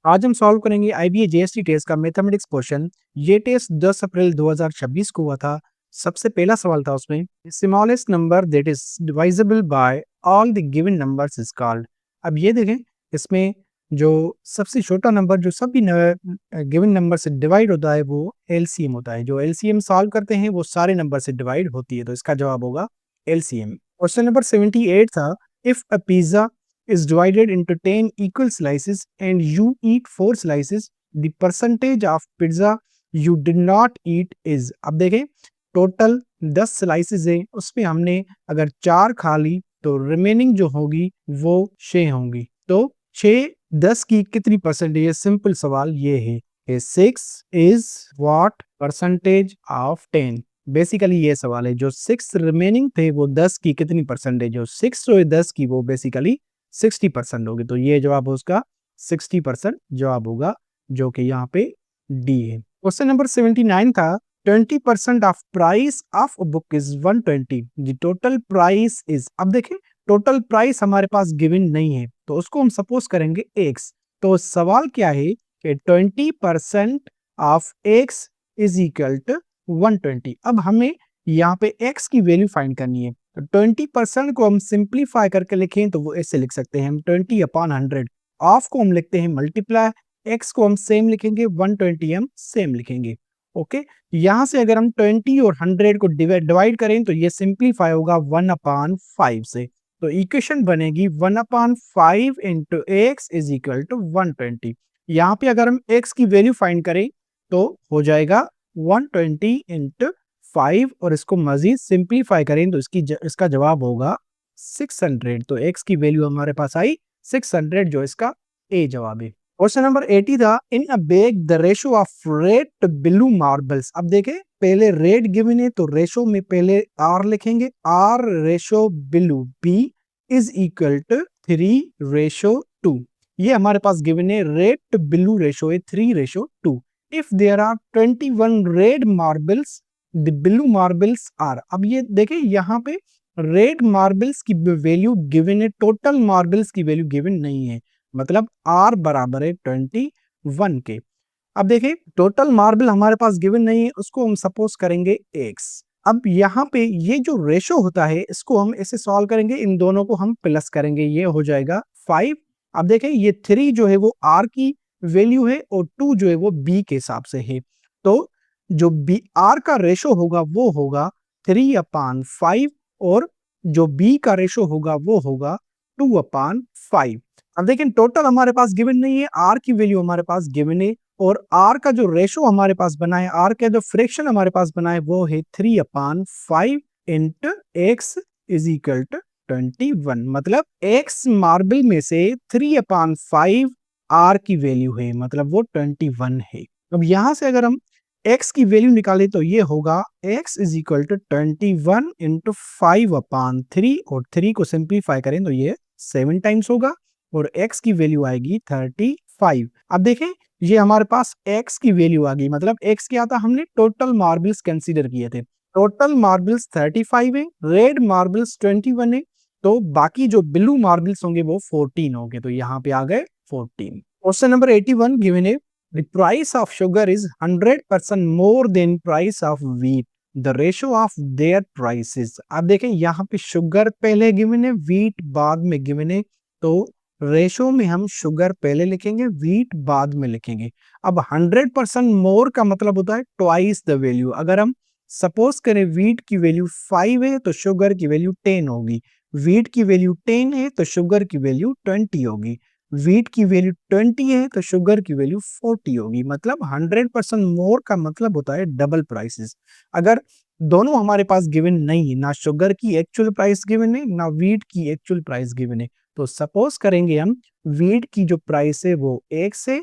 आज हम सॉल्व करेंगे आईबीए जेएसटी टेस्ट का मैथमेटिक्स क्वेश्चन। ये टेस्ट 10 अप्रैल 2026 को हुआ था। सबसे पहला सवाल था उसमें, smallest number that is divisible by all the given numbers is called. अब ये देखें, इसमें जो सबसे छोटा नंबर जो सभी गिवन नंबर से डिवाइड होता है वो एलसीएम होता है। जो एलसीएम सॉल्व करते हैं वो सारे नंबर से डिवाइड होती है, तो इसका जवाब होगा एलसीएम। क्वेश्चन नंबर 78 था, if a pizza is divided into 10 equal slices and you eat 4 slices, the percentage of pizza you did not eat is। अब देखें, टोटल 10 स्लाइसेस है, उसमें हमने अगर 4 खा ली तो रिमेनिंग जो होगी वो 6 होंगी। तो 6 10 की कितनी परसेंटेज है? सिंपल सवाल ये है कि 6 is what percentage of 10। Basically ये सवाल है, जो 6 रिमेनिंग थे वो 10 की कितनी परसेंटेज, जो 6 जो है 10 की वो बेसिकली 60% होगी। तो ये जवाब उसका 60% जवाब होगा, जो कि यहाँ पे डी है। क्वेश्चन नंबर 79 था, 20% of price of a book is 120, the total price is. अब देखें, टोटल प्राइस हमारे पास गिवन नहीं है, तो उसको हम सपोज करेंगे x। तो सवाल क्या है कि 20% of x is equal to 120। अब हमें यहाँ पे x की वैल्यू फाइंड करनी है। तो 20% को हम सिंप्लीफाई करके लिखें तो वो ऐसे लिख सकते हैं हम 20/100। ऑफ को हम लिखते हैं मल्टीप्लाई, एक्स को हम सेम लिखेंगे, 120 हम सेम लिखेंगे। ओके, यहां से अगर हम 20 और 100 को डिवाइड करें तो ये सिंप्लीफाई होगा 1/5 से। तो इक्वेशन बनेगी 1/5 into X is equal to 120। यहाँ पे अगर हम एक्स की वैल्यू फाइंड करें तो हो जाएगा 120 इंटू 5, और इसको मजीद सिंप्लीफाई करें तो इसका जवाब होगा 600। तो x की वैल्यू हमारे पास आई 600, जो इसका ए जवाब है। क्वेश्चन नंबर 80 था, in a bag the ratio of red to blue marbles. अब देखें, पहले रेड गिवन है तो रेशो में पहले आर लिखेंगे, R ratio blue B is equal to 3:2। ये हमारे पास गिवन है, रेड टू ब्लू रेशो है 3:2। If there are 21 red marbles the blue marbles are. अब ये देखें, यहाँ पे रेड मार्बल्स की वैल्यू गिवन है, टोटल मार्बल्स की वैल्यू गिवन नहीं है, मतलब आर बराबर है 21 के। अब देखिए, टोटल मार्बल हमारे पास गिवन नहीं है, उसको हम सपोज करेंगे एक्स। अब यहाँ पे ये जो रेशो होता है इसको हम ऐसे सॉल्व करेंगे, इन दोनों को हम प्लस करेंगे, ये हो जाएगा 5। अब देखें, ये 3 जो है वो आर की वैल्यू है और 2 जो है वो बी के हिसाब से है। तो जो बी आर का रेशो होगा वो होगा 3/5, और जो बी का रेशो होगा वो होगा 2/5। अब देखें, टोटल हमारे पास गिवन नहीं है, आर की वैल्यू हमारे पास गिवन है, और आर का जो रेशो हमारे पास बना है, आर का जो फ्रैक्शन हमारे पास बना है वो है 3/5 into X is equal to 21। मतलब एक्स मार्बल में से 3/5 आर की वैल्यू है, मतलब वो 21 है। अब यहां से अगर हम x की वैल्यू निकाले तो ये होगा x is equal to 21 into 5/3, और 3 को सिंप्लीफाई करें तो ये 7 टाइम्स होगा, और x की वैल्यू आएगी 35। अब देखें, ये हमारे पास x की वैल्यू आ गई, मतलब x क्या था, हमने टोटल मार्बल्स कंसीडर किए थे। टोटल मार्बल्स 35 है, रेड मार्बल्स 21 है, तो बाकी जो ब्लू मार्बल्स होंगे वो 14 होंगे, तो यहाँ पे आ गए 14। क्वेश्चन नंबर 81 गिवन है, the price of sugar is 100% more than price of wheat, the ratio of their prices। अब देखें, यहाँ पे शुगर पहले गिवन है, व्हीट बाद में गिवन है, तो रेशो में हम शुगर पहले लिखेंगे, व्हीट बाद में लिखेंगे। अब 100% मोर का मतलब होता है ट्वाइस द वैल्यू। अगर हम सपोज करें व्हीट की वैल्यू 5 है तो शुगर की वैल्यू 10 होगी, व्हीट की वैल्यू 10 है तो शुगर की वैल्यू 20 होगी, व्हीट की वैल्यू 20 है तो शुगर की वैल्यू 40 होगी। मतलब 100% मोर का मतलब होता है डबल प्राइसेस। अगर दोनों हमारे पास गिवन नहीं है, ना शुगर की एक्चुअल प्राइस गिवन है ना व्हीट की एक्चुअल प्राइस गिवन है, तो सपोज करेंगे हम व्हीट की जो प्राइस है वो x है,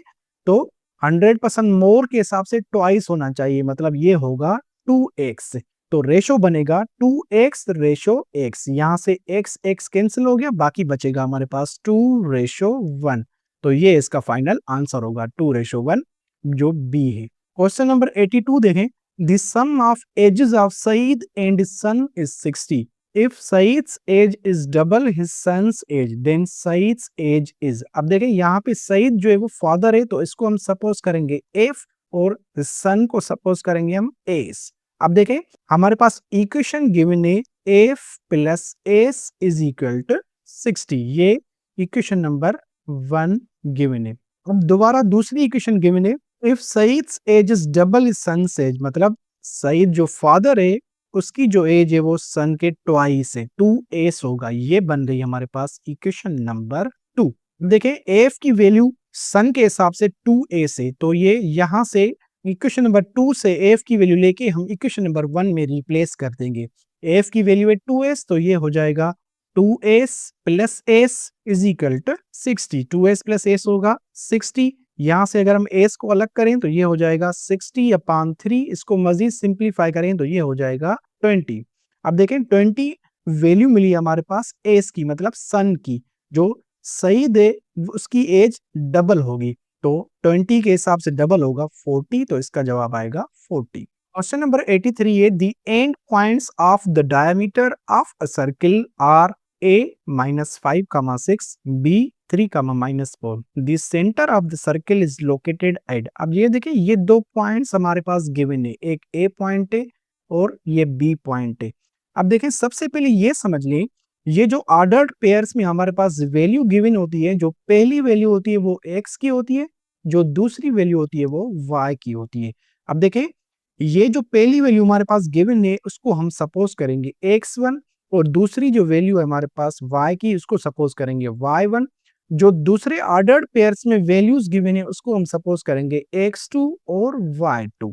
तो 100% मोर के हिसाब से ट्वाइस होना चाहिए, मतलब ये होगा 2x। तो रेशो बनेगा 2x रेशो x, यहां से x x कैंसिल हो गया, बाकी बचेगा हमारे पास 2:1। तो ये इसका फाइनल आंसर होगा 2:1, जो बी है। क्वेश्चन नंबर 82 देखें, the sum of ages of Saeed and son is 60। If Saeed's age is double his son's age then Saeed's age is. अब देखें यहाँ पे सईद जो है वो फादर है, तो इसको हम सपोज करेंगे एफ, और सन को सपोज करेंगे हम एस। अब देखें हमारे पास इक्वेशन गिवन है F plus S is equal to 60, ये इक्वेशन नंबर 1 गिवन है। अब दोबारा दूसरी इक्वेशन गिवन है if Saeed's age is double his son's age, मतलब सईद जो फादर है उसकी जो एज है वो सन के ट्वाइस है, 2s होगा। ये बन रही है हमारे पास इक्वेशन नंबर 2। देखें एफ की वैल्यू सन के हिसाब से 2s है, तो ये यहां से इक्वेशन नंबर 2 से एफ की वैल्यू लेके हम इक्वेशन नंबर 1 में रिप्लेस कर देंगे। एफ की वैल्यू है 2s, तो ये हो जाएगा 2s plus s is equal to 60। 2s plus s होगा 60। यहां से अगर हम s को अलग करें तो ये हो जाएगा 60/3। इसको मजीद सिंप्लीफाई करें तो ये हो जाएगा 20। अब देखें 20 वैल्यू मिली हमारे पास s की, मतलब सन की। जो सही दे उसकी एज डबल होगी, तो 20 के हिसाब से डबल होगा 40, तो इसका जवाब आएगा 40। क्वेश्चन नंबर 83 है the end points of the diameter of a circle are a -5, 6, b 3, -4। The centre of the circle is located at. अब ये देखिए ये दो पॉइंट्स हमारे पास गिवन है, एक a पॉइंट है और ये b पॉइंट है। अब देखें सबसे पहले ये समझ लें, ये जो ऑर्डर्ड पेयर्स में हमारे पास वैल्यू गिवन होती है, जो पहली वैल्यू होती है वो x की होती है, जो दूसरी वैल्यू होती है वो y की होती है। अब देखें ये जो पहली वैल्यू हमारे पास गिवन है उसको हम सपोज करेंगे x1, और दूसरी जो वैल्यू है हमारे पास y की उसको सपोज करेंगे y1। जो दूसरे ऑर्डर्ड पेयर्स में वैल्यूज गिवन है उसको हम सपोज करेंगे x2 और y2।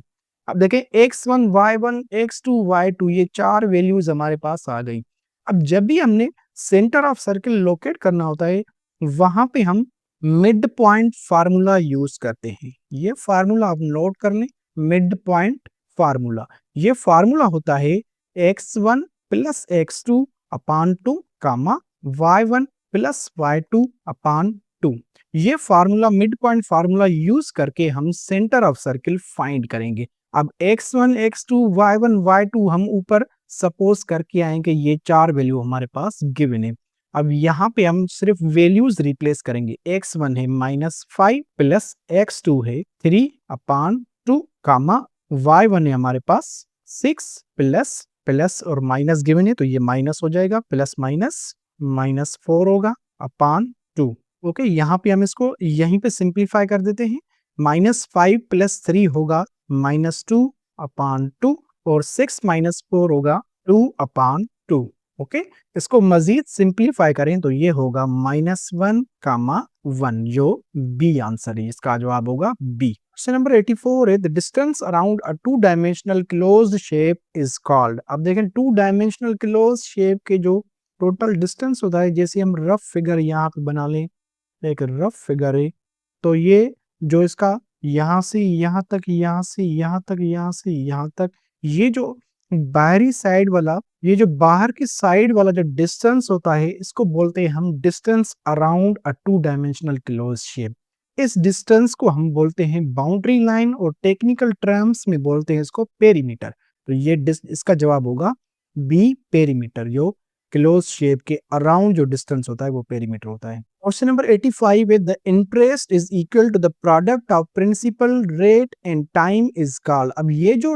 अब देखें x1 y1 x2 y2, ये चार वैल्यूज हमारे पास आ गई। अब जब भी हमने सेंटर ऑफ सर्किल लोकेट करना होता है वहां पे हम मिड पॉइंट फार्मूला यूज करते हैं। ये फार्मूला आप नोट कर लें, मिड पॉइंट फार्मूला। ये फार्मूला होता है x1 प्लस x2 अपान 2 कामा y1 प्लस y2 अपान 2। ये formula mid point formula use करके हम सेंटर ऑफ सर्किल फाइंड करेंगे। अब x1 x2 y1 y2 हम ऊपर सपोज करके आएंगे, ये चार वैल्यू हमारे पास गिवन है। अब यहाँ पे हम सिर्फ वैल्यूज रिप्लेस करेंगे। x1 है -5 प्लस x2 है 3 अपान 2 कामा y1 है हमारे पास 6 प्लस प्लस और माइनस गिवन है, तो ये माइनस हो जाएगा, प्लस माइनस -4 होगा अपान 2। ओके, यहाँ पे हम इसको यहीं पे सिंप्लीफाई कर देते हैं। -5 प्लस 3 होगा -2 अपान 2, और 6 -4 होगा 2 अपान 2। ओके, इसको मजीद सिंप्लीफाई करें तो ये होगा -1 कामा 1, जो बी आंसर है, इसका जवाब होगा बी। क्वेश्चन नंबर 84 है the distance around a two dimensional closed shape is called. अब देखें टू डायमेंशनल क्लोज्ड शेप के जो टोटल डिस्टेंस होता है, जैसे हम रफ फिगर यहाँ पे बना लें, एक रफ फिगर है, तो ये जो इसका यहाँ से यहाँ तक, यहाँ से यहाँ तक, यहाँ से यहाँ तक, ये जो बाहरी साइड वाला, ये जो बाहर की साइड वाला जो डिस्टेंस होता है इसको बोलते हैं हम डिस्टेंस अराउंड अ टू डायमेंशनल क्लोज शेप। इस डिस्टेंस को हम बोलते हैं बाउंड्री लाइन, और टेक्निकल टर्म्स में बोलते हैं इसको पेरीमीटर। तो ये इसका जवाब होगा बी पेरीमीटर। जो क्लोज शेप के अराउंड जो डिस्टेंस होता है वो पेरीमीटर होता है। क्वेश्चन नंबर 85 है the interest is equal to the product of principal rate and time is called. अब ये जो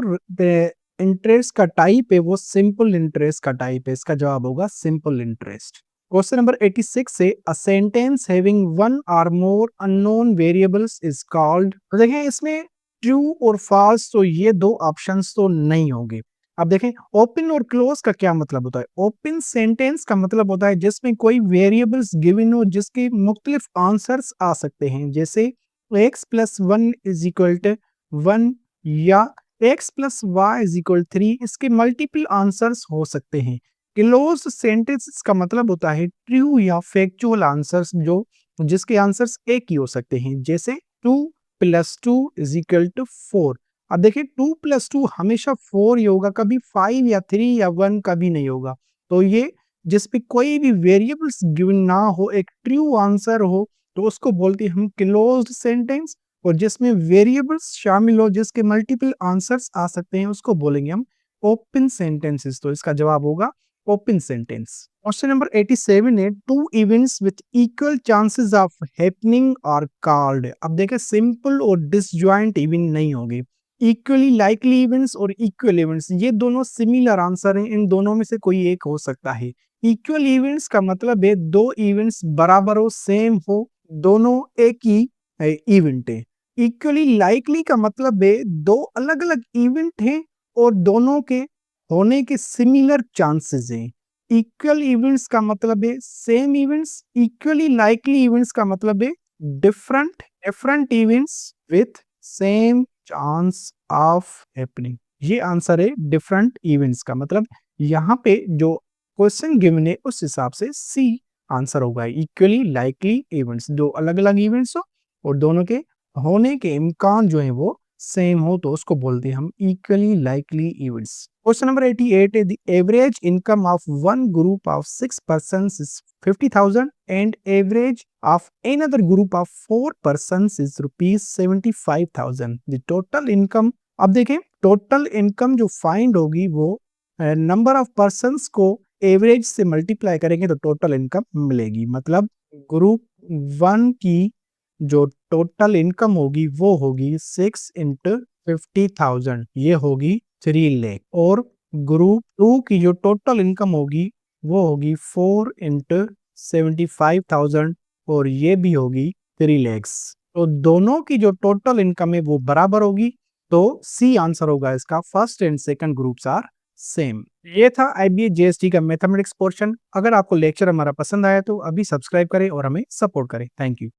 इंटरेस्ट का टाइप है वो सिंपल इंटरेस्ट का टाइप है, इसका जवाब होगा सिंपल इंटरेस्ट। क्वेश्चन नंबर 86 है अ सेंटेंस हैविंग वन और मोर अननोन वेरिएबल्स इज कॉल्ड। देखें इसमें ट्रू और फॉल्स, तो ये दो ऑप्शंस तो नहीं होंगे। अब देखें ओपन और क्लोज का क्या मतलब होता है। ओपन सेंटेंस का मतलब होता है जिसमें कोई वेरिएबल्स गिवन हो जिसके मुख्तलिफ आंसर्स आ सकते हैं, जैसे x plus 1 is equal to 1 या x plus y is equal 3, इसके मल्टीपल आंसर्स हो सकते हैं। क्लोज सेंटेंस का मतलब होता है ट्रू या फैक्चुअल आंसर्स, जो जिसके आंसर्स एक ही हो सकते हैं, जैसे 2 प्लस 2 इज इक्वल टू 4। अब देखिए 2 प्लस 2 हमेशा 4 ही होगा, कभी 5 या 3 या 1 कभी नहीं होगा। तो ये जिसपे कोई भी वेरिएबल्स गिवन ना हो, एक ट्रू आंसर हो, तो उसको बोलते हैं हम क्लोज्ड सेंटेंस। और जिसमें वेरिएबल्स शामिल हो, जिसके मल्टीपल आंसर्स आ सकते हैं, उसको बोलेंगे हम ओपन सेंटेंसेस। तो इसका जवाब होगा ओपन सेंटेंस। क्वेश्चन नंबर 87 है, two events with equal chances of happening are called. अब देखें, सिंपल और डिसजॉइंट इवेंट नहीं होगी, इक्वली लाइकली इवेंट्स और इक्वल इवेंट्स, ये दोनों सिमिलर आंसर हैं, इन दोनों में से कोई एक हो सकता है। इक्वल इवेंट्स का मतलब है दो इवेंट्स बराबर हो, सेम हो, दोनों एक ही इवेंट है। इक्वली लाइकली का मतलब है दो अलग अलग इवेंट हैं और दोनों के होने के सिमिलर चांसेस हैं। इक्वल इवेंट्स का मतलब है same events, equally likely events का मतलब है different different events with same chance of happening. ये आंसर है डिफरेंट इवेंट्स का, मतलब यहाँ पे जो क्वेश्चन गिवन है उस हिसाब से सी आंसर होगा। इक्वली लाइकली इवेंट्स, दो अलग अलग इवेंट्स हो और दोनों के होने के इम्कान जो है वो सेम हो तो उसको बोलते हैं हम equally likely events. Question number 88 है, the average income of one group of 6 persons is 50,000 and average of another group of 4 persons is rupees 75,000। The total income, अब देखें टोटल इनकम जो फाइंड होगी वो नंबर ऑफ पर्सन्स को average से multiply करेंगे तो टोटल इनकम मिलेगी। मतलब ग्रुप 1 की जो टोटल इनकम होगी वो होगी 6 इंटू 50,000, ये होगी 3 लाख। और ग्रुप 2 की जो टोटल इनकम होगी वो होगी 4 इंटू 75,000 और ये भी होगी 3 लैक्स। तो दोनों की जो टोटल इनकम है वो बराबर होगी, तो सी आंसर होगा इसका, first and second groups are same. ये था आईबीए जेएसटी का मैथमेटिक्स पोर्शन। अगर आपको लेक्चर हमारा पसंद आया तो अभी सब्सक्राइब करें और हमें सपोर्ट करें। Thank you.